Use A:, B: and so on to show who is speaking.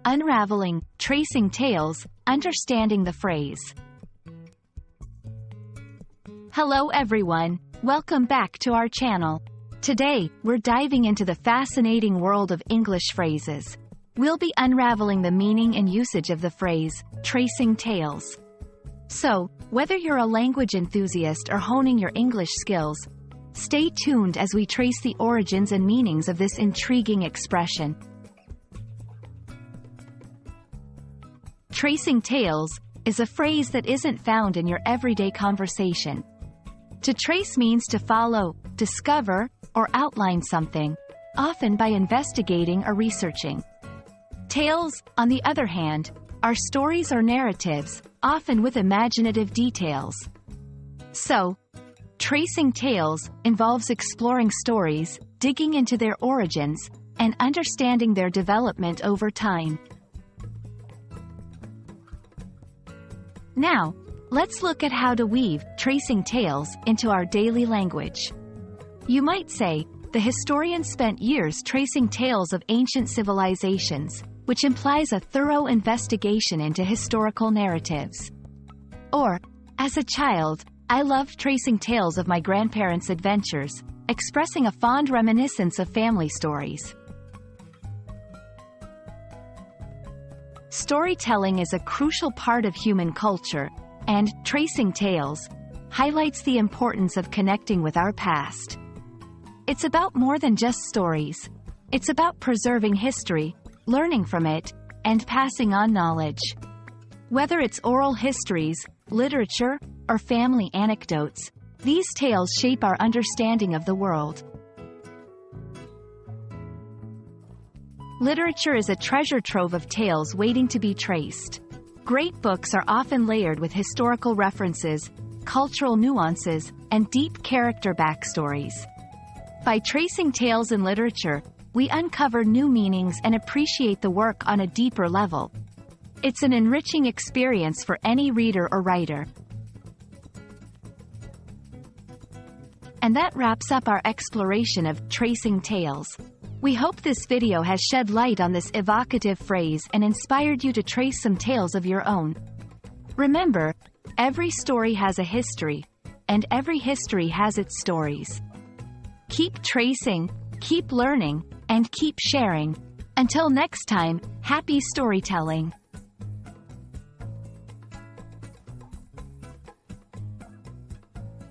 A: Unraveling Tracing Tales, Understanding the Phrase. Hello everyone, welcome back to our channel. Today, we're diving into the fascinating world of English phrases. We'll be unraveling the meaning and usage of the phrase, tracing tales. So, whether you're a language enthusiast or honing your English skills, stay tuned as we trace the origins and meanings of this intriguing expression. Tracing tales is a phrase that isn't found in your everyday conversation. To trace means to follow, discover, or outline something, often by investigating or researching. Tales, on the other hand, are stories or narratives, often with imaginative details. So, tracing tales involves exploring stories, digging into their origins, and understanding their development over time. Now, let's look at how to weave tracing tales into our daily language. You might say, the historian spent years tracing tales of ancient civilizations, which implies a thorough investigation into historical narratives. Or, as a child, I loved tracing tales of my grandparents' adventures, expressing a fond reminiscence of family stories. Storytelling is a crucial part of human culture, and tracing tales highlights the importance of connecting with our past. It's about more than just stories. It's about preserving history, learning from it, and passing on knowledge. Whether it's oral histories, literature, or family anecdotes, these tales shape our understanding of the world. Literature is a treasure trove of tales waiting to be traced. Great books are often layered with historical references, cultural nuances, and deep character backstories. By tracing tales in literature, we uncover new meanings and appreciate the work on a deeper level. It's an enriching experience for any reader or writer. And that wraps up our exploration of tracing tales. We hope this video has shed light on this evocative phrase and inspired you to trace some tales of your own. Remember, every story has a history, and every history has its stories. Keep tracing, keep learning, and keep sharing. Until next time, happy storytelling!